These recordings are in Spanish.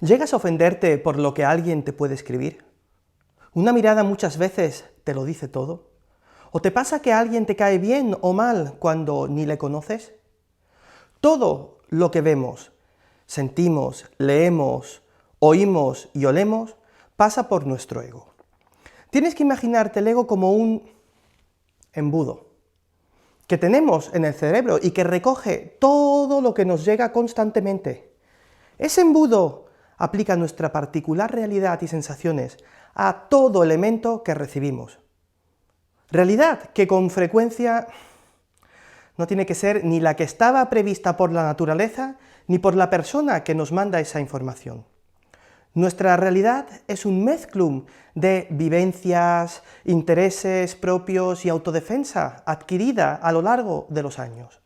¿Llegas a ofenderte por lo que alguien te puede escribir? ¿Una mirada muchas veces te lo dice todo? ¿O te pasa que alguien te cae bien o mal cuando ni le conoces? Todo lo que vemos, sentimos, leemos, oímos y olemos pasa por nuestro ego. Tienes que imaginarte el ego como un embudo que tenemos en el cerebro y que recoge todo lo que nos llega constantemente. Ese embudo aplica nuestra particular realidad y sensaciones a todo elemento que recibimos. Realidad que con frecuencia no tiene que ser ni la que estaba prevista por la naturaleza, ni por la persona que nos manda esa información. Nuestra realidad es un mezclum de vivencias, intereses propios y autodefensa adquirida a lo largo de los años.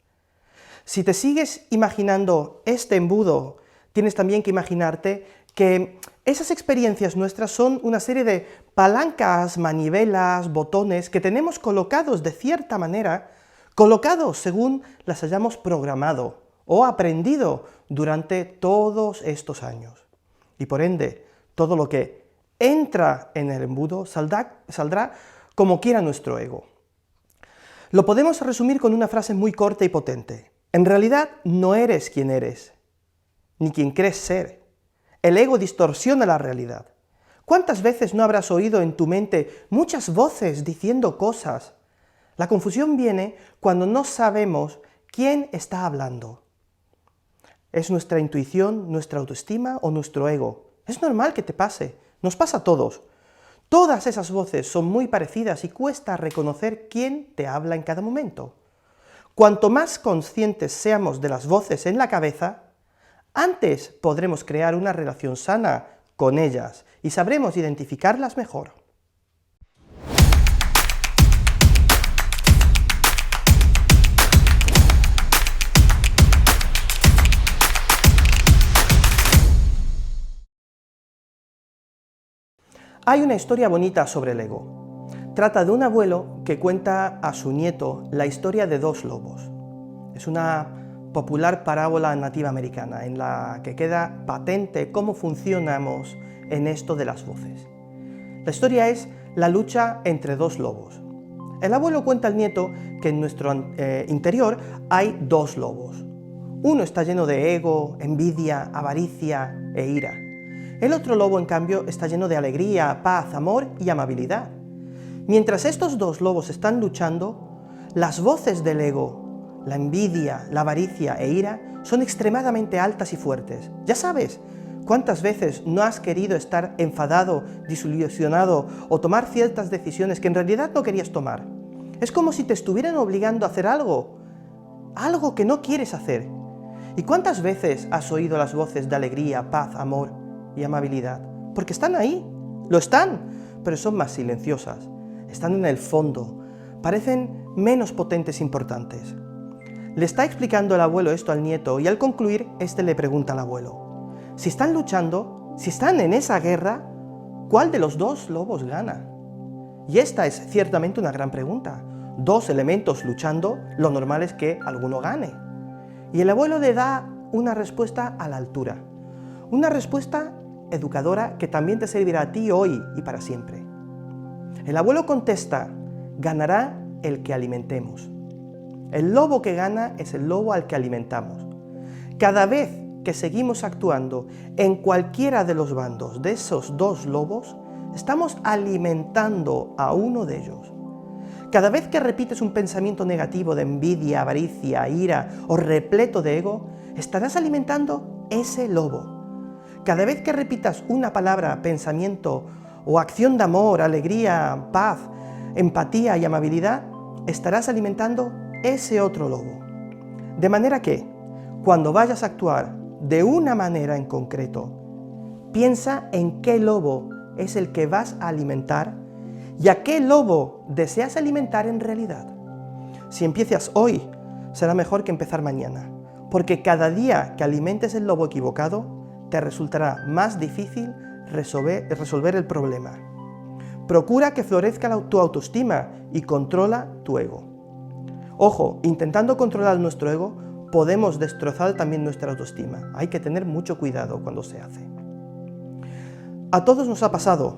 Si te sigues imaginando este embudo, tienes también que imaginarte que esas experiencias nuestras son una serie de palancas, manivelas, botones que tenemos colocados de cierta manera, colocados según las hayamos programado o aprendido durante todos estos años. Y por ende, todo lo que entra en el embudo saldrá como quiera nuestro ego. Lo podemos resumir con una frase muy corta y potente. En realidad no eres quien eres, ni quien crees ser. El ego distorsiona la realidad. ¿Cuántas veces no habrás oído en tu mente muchas voces diciendo cosas? La confusión viene cuando no sabemos quién está hablando. ¿Es nuestra intuición, nuestra autoestima o nuestro ego? Es normal que te pase, nos pasa a todos. Todas esas voces son muy parecidas y cuesta reconocer quién te habla en cada momento. Cuanto más conscientes seamos de las voces en la cabeza, antes podremos crear una relación sana con ellas y sabremos identificarlas mejor. Hay una historia bonita sobre el ego. Trata de un abuelo que cuenta a su nieto la historia de dos lobos. Es una popular parábola nativa americana en la que queda patente cómo funcionamos en esto de las voces. La historia es la lucha entre dos lobos. El abuelo cuenta al nieto que en nuestro interior hay dos lobos. Uno está lleno de ego, envidia, avaricia e ira. El otro lobo, en cambio, está lleno de alegría, paz, amor y amabilidad. Mientras estos dos lobos están luchando, las voces del ego, la envidia, la avaricia e ira, son extremadamente altas y fuertes. Ya sabes, ¿cuántas veces no has querido estar enfadado, desilusionado o tomar ciertas decisiones que en realidad no querías tomar? Es como si te estuvieran obligando a hacer algo que no quieres hacer. ¿Y cuántas veces has oído las voces de alegría, paz, amor y amabilidad? Porque están ahí, lo están, pero son más silenciosas, están en el fondo, parecen menos potentes e importantes. Le está explicando el abuelo esto al nieto y al concluir, este le pregunta al abuelo: si están luchando, si están en esa guerra, ¿cuál de los dos lobos gana? Y esta es ciertamente una gran pregunta. Dos elementos luchando, lo normal es que alguno gane. Y el abuelo le da una respuesta a la altura, una respuesta educadora que también te servirá a ti hoy y para siempre. El abuelo contesta: ganará el que alimentemos. El lobo que gana es el lobo al que alimentamos. Cada vez que seguimos actuando en cualquiera de los bandos de esos dos lobos, estamos alimentando a uno de ellos. Cada vez que repites un pensamiento negativo de envidia, avaricia, ira o repleto de ego, estarás alimentando ese lobo. Cada vez que repitas una palabra, pensamiento o acción de amor, alegría, paz, empatía y amabilidad, estarás alimentando ese otro lobo. De manera que, cuando vayas a actuar de una manera en concreto, piensa en qué lobo es el que vas a alimentar y a qué lobo deseas alimentar en realidad. Si empiezas hoy, será mejor que empezar mañana, porque cada día que alimentes el lobo equivocado, te resultará más difícil resolver el problema. Procura que florezca tu autoestima y controla tu ego. Ojo, intentando controlar nuestro ego, podemos destrozar también nuestra autoestima. Hay que tener mucho cuidado cuando se hace. A todos nos ha pasado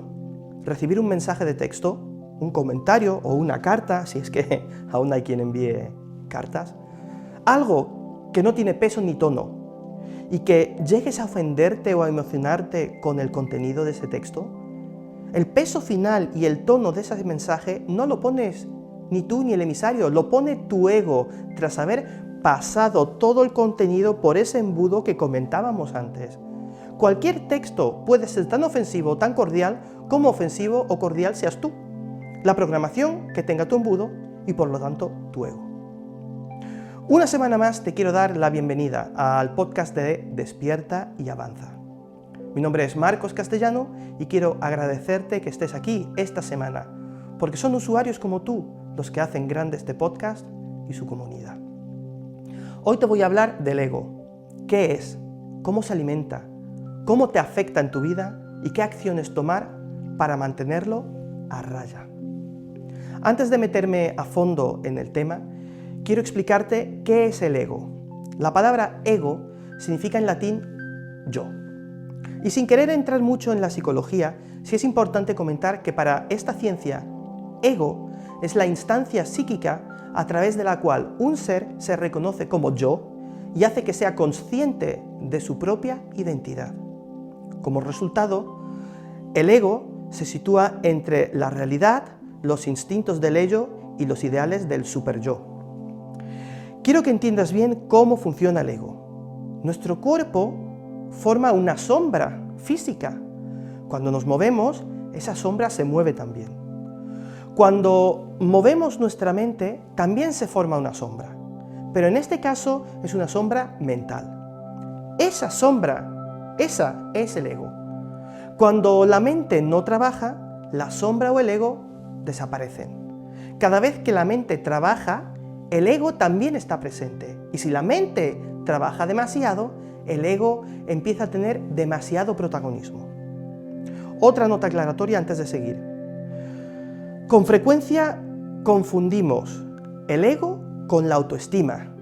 recibir un mensaje de texto, un comentario o una carta, si es que aún hay quien envíe cartas, algo que no tiene peso ni tono y que llegues a ofenderte o a emocionarte con el contenido de ese texto. El peso final y el tono de ese mensaje no lo pones ni tú ni el emisario, lo pone tu ego tras haber pasado todo el contenido por ese embudo que comentábamos antes. Cualquier texto puede ser tan ofensivo o tan cordial como ofensivo o cordial seas tú. La programación que tenga tu embudo y por lo tanto tu ego. Una semana más te quiero dar la bienvenida al podcast de Despierta y Avanza. Mi nombre es Marcos Castellano y quiero agradecerte que estés aquí esta semana, porque son usuarios como tú los que hacen grande este podcast y su comunidad. Hoy te voy a hablar del ego. ¿Qué es? ¿Cómo se alimenta? ¿Cómo te afecta en tu vida? ¿Y qué acciones tomar para mantenerlo a raya? Antes de meterme a fondo en el tema, quiero explicarte qué es el ego. La palabra ego significa en latín yo. Y sin querer entrar mucho en la psicología, sí es importante comentar que para esta ciencia, ego es la instancia psíquica a través de la cual un ser se reconoce como yo y hace que sea consciente de su propia identidad. Como resultado, el ego se sitúa entre la realidad, los instintos del ello y los ideales del superyo. Quiero que entiendas bien cómo funciona el ego. Nuestro cuerpo forma una sombra física. Cuando nos movemos, esa sombra se mueve también. Cuando movemos nuestra mente, también se forma una sombra. Pero en este caso es una sombra mental. Esa sombra, esa es el ego. Cuando la mente no trabaja, la sombra o el ego desaparecen. Cada vez que la mente trabaja, el ego también está presente. Y si la mente trabaja demasiado, el ego empieza a tener demasiado protagonismo. Otra nota aclaratoria antes de seguir. Con frecuencia confundimos el ego con la autoestima.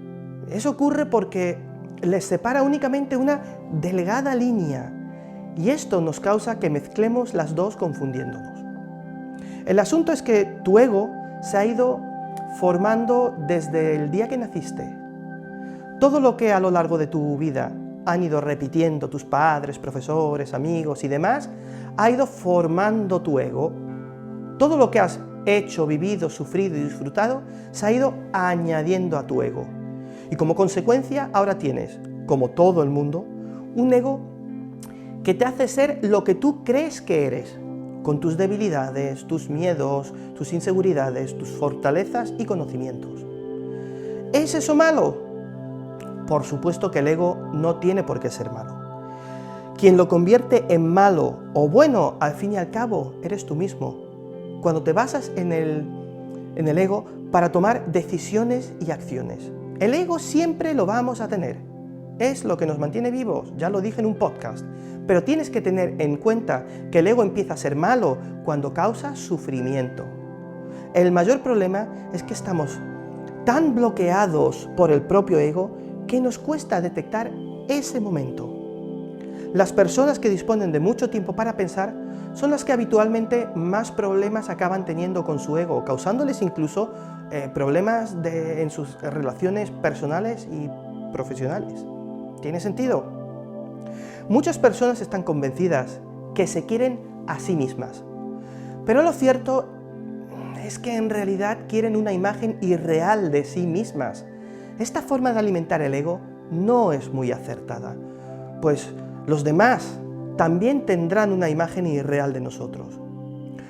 Eso ocurre porque les separa únicamente una delgada línea y esto nos causa que mezclemos las dos confundiéndonos. El asunto es que tu ego se ha ido formando desde el día que naciste. Todo lo que a lo largo de tu vida han ido repitiendo tus padres, profesores, amigos y demás, ha ido formando tu ego. Todo lo que has hecho, vivido, sufrido y disfrutado se ha ido añadiendo a tu ego. Y como consecuencia, ahora tienes, como todo el mundo, un ego que te hace ser lo que tú crees que eres, con tus debilidades, tus miedos, tus inseguridades, tus fortalezas y conocimientos. ¿Es eso malo? Por supuesto que el ego no tiene por qué ser malo. Quien lo convierte en malo o bueno, al fin y al cabo, eres tú mismo. Cuando te basas en el ego para tomar decisiones y acciones. El ego siempre lo vamos a tener. Es lo que nos mantiene vivos, ya lo dije en un podcast. Pero tienes que tener en cuenta que el ego empieza a ser malo cuando causa sufrimiento. El mayor problema es que estamos tan bloqueados por el propio ego que nos cuesta detectar ese momento. Las personas que disponen de mucho tiempo para pensar son las que habitualmente más problemas acaban teniendo con su ego, causándoles incluso problemas en sus relaciones personales y profesionales. ¿Tiene sentido? Muchas personas están convencidas que se quieren a sí mismas, pero lo cierto es que en realidad quieren una imagen irreal de sí mismas. Esta forma de alimentar el ego no es muy acertada, pues los demás también tendrán una imagen irreal de nosotros.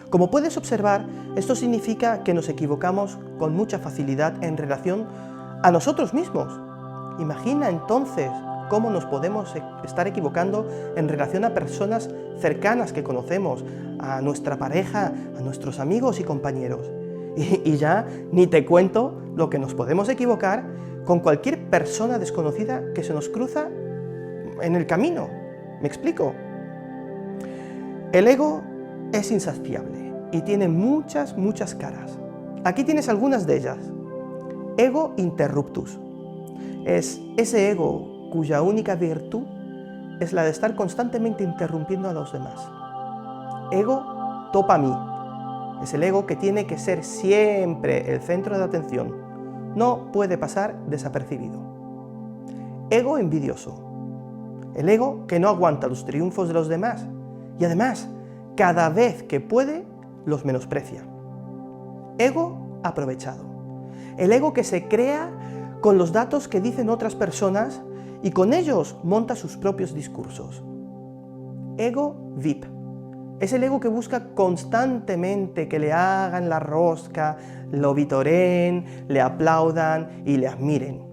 Como puedes observar, esto significa que nos equivocamos con mucha facilidad en relación a nosotros mismos. Imagina entonces cómo nos podemos estar equivocando en relación a personas cercanas que conocemos, a nuestra pareja, a nuestros amigos y compañeros. Y ya ni te cuento lo que nos podemos equivocar con cualquier persona desconocida que se nos cruza en el camino. ¿Me explico? El ego es insaciable y tiene muchas caras. Aquí tienes algunas de ellas. Ego interruptus. Es ese ego cuya única virtud es la de estar constantemente interrumpiendo a los demás. Ego topa mí. Es el ego que tiene que ser siempre el centro de atención. No puede pasar desapercibido. Ego envidioso. El ego que no aguanta los triunfos de los demás y además, cada vez que puede, los menosprecia. Ego aprovechado. El ego que se crea con los datos que dicen otras personas y con ellos monta sus propios discursos. Ego VIP. Es el ego que busca constantemente que le hagan la rosca, lo vitoreen, le aplaudan y le admiren.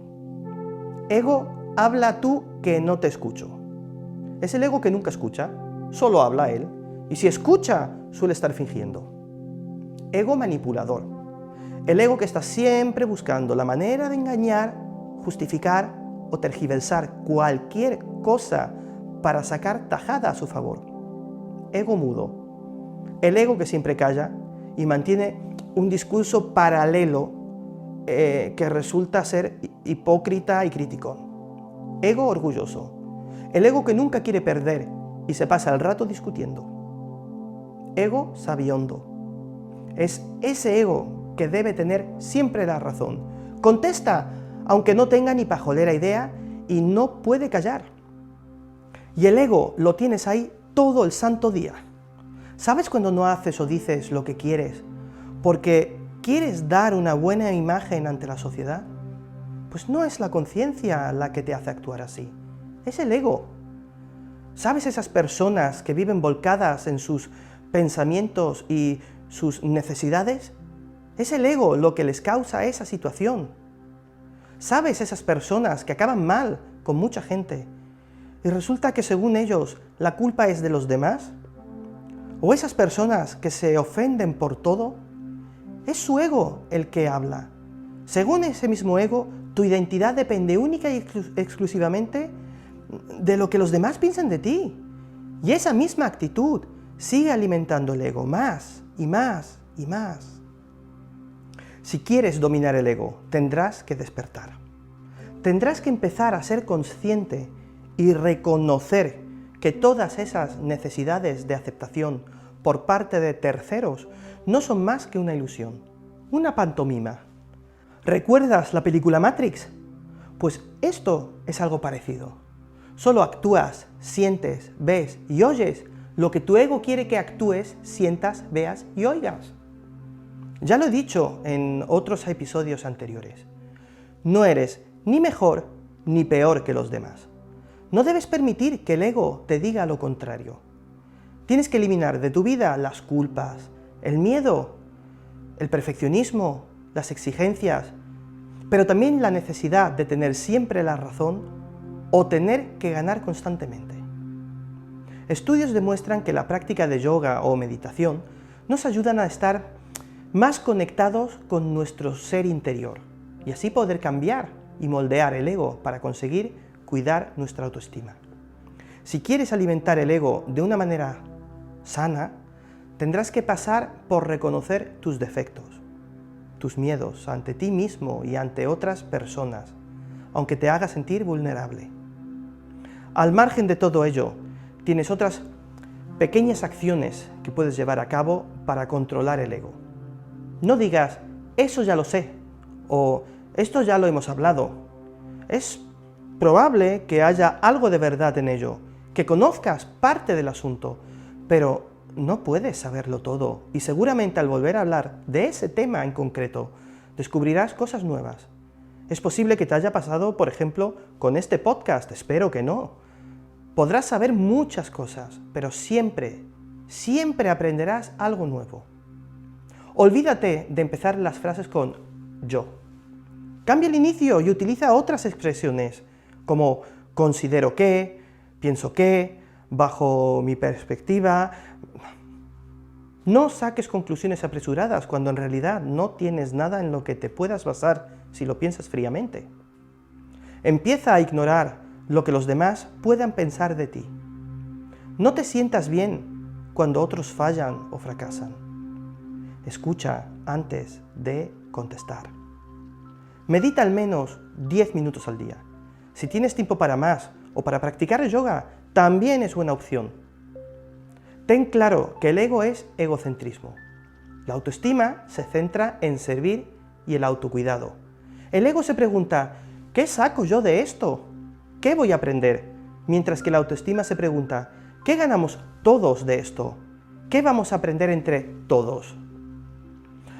Ego habla tú que no te escucho. Es el ego que nunca escucha, solo habla él, y si escucha suele estar fingiendo. Ego manipulador. El ego que está siempre buscando la manera de engañar, justificar o tergiversar cualquier cosa para sacar tajada a su favor. Ego mudo. El ego que siempre calla y mantiene un discurso paralelo que resulta ser hipócrita y crítico. Ego orgulloso. El ego que nunca quiere perder y se pasa el rato discutiendo. Ego sabiondo. Es ese ego que debe tener siempre la razón. Contesta, aunque no tenga ni pajolera idea y no puede callar. Y el ego lo tienes ahí todo el santo día. ¿Sabes cuando no haces o dices lo que quieres porque quieres dar una buena imagen ante la sociedad? Pues no es la conciencia la que te hace actuar así, es el ego. ¿Sabes esas personas que viven volcadas en sus pensamientos y sus necesidades? Es el ego lo que les causa esa situación. ¿Sabes esas personas que acaban mal con mucha gente y resulta que según ellos la culpa es de los demás? ¿O esas personas que se ofenden por todo? Es su ego el que habla. Según ese mismo ego, tu identidad depende única y exclusivamente de lo que los demás piensan de ti. Y esa misma actitud sigue alimentando el ego más y más y más. Si quieres dominar el ego, tendrás que despertar. Tendrás que empezar a ser consciente y reconocer que todas esas necesidades de aceptación por parte de terceros no son más que una ilusión, una pantomima. ¿Recuerdas la película Matrix? Pues esto es algo parecido. Solo actúas, sientes, ves y oyes lo que tu ego quiere que actúes, sientas, veas y oigas. Ya lo he dicho en otros episodios anteriores. No eres ni mejor ni peor que los demás. No debes permitir que el ego te diga lo contrario. Tienes que eliminar de tu vida las culpas, el miedo, el perfeccionismo, las exigencias, pero también la necesidad de tener siempre la razón o tener que ganar constantemente. Estudios demuestran que la práctica de yoga o meditación nos ayudan a estar más conectados con nuestro ser interior y así poder cambiar y moldear el ego para conseguir cuidar nuestra autoestima. Si quieres alimentar el ego de una manera sana, tendrás que pasar por reconocer tus defectos, tus miedos ante ti mismo y ante otras personas, aunque te haga sentir vulnerable. Al margen de todo ello, tienes otras pequeñas acciones que puedes llevar a cabo para controlar el ego. No digas, eso ya lo sé, o esto ya lo hemos hablado. Es probable que haya algo de verdad en ello, que conozcas parte del asunto, pero no puedes saberlo todo y seguramente al volver a hablar de ese tema en concreto, descubrirás cosas nuevas. Es posible que te haya pasado, por ejemplo, con este podcast, espero que no. Podrás saber muchas cosas, pero siempre aprenderás algo nuevo. Olvídate de empezar las frases con yo. Cambia el inicio y utiliza otras expresiones, como considero que, pienso que, bajo mi perspectiva. No saques conclusiones apresuradas cuando en realidad no tienes nada en lo que te puedas basar si lo piensas fríamente. Empieza a ignorar lo que los demás puedan pensar de ti. No te sientas bien cuando otros fallan o fracasan. Escucha antes de contestar. Medita al menos 10 minutos al día. Si tienes tiempo para más o para practicar yoga, también es buena opción. Ten claro que el ego es egocentrismo. La autoestima se centra en servir y el autocuidado. El ego se pregunta, ¿qué saco yo de esto? ¿Qué voy a aprender? Mientras que la autoestima se pregunta, ¿qué ganamos todos de esto? ¿Qué vamos a aprender entre todos?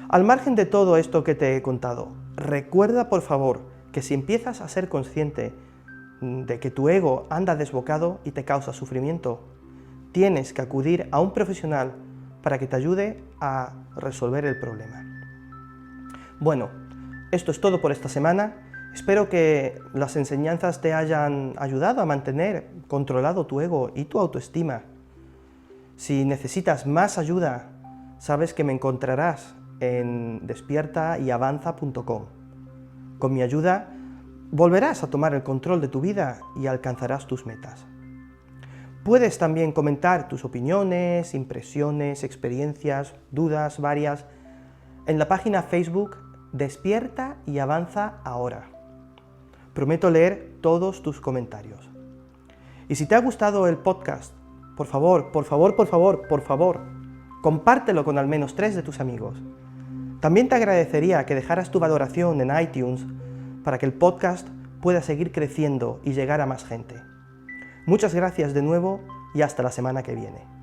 Al margen de todo esto que te he contado, recuerda por favor que si empiezas a ser consciente de que tu ego anda desbocado y te causa sufrimiento, tienes que acudir a un profesional para que te ayude a resolver el problema. Bueno, esto es todo por esta semana. Espero que las enseñanzas te hayan ayudado a mantener controlado tu ego y tu autoestima. Si necesitas más ayuda, sabes que me encontrarás en despiertayavanza.com. Con mi ayuda, volverás a tomar el control de tu vida y alcanzarás tus metas. Puedes también comentar tus opiniones, impresiones, experiencias, dudas varias en la página Facebook Despierta y Avanza Ahora. Prometo leer todos tus comentarios. Y si te ha gustado el podcast, por favor, compártelo con al menos 3 de tus amigos. También te agradecería que dejaras tu valoración en iTunes para que el podcast pueda seguir creciendo y llegar a más gente. Muchas gracias de nuevo y hasta la semana que viene.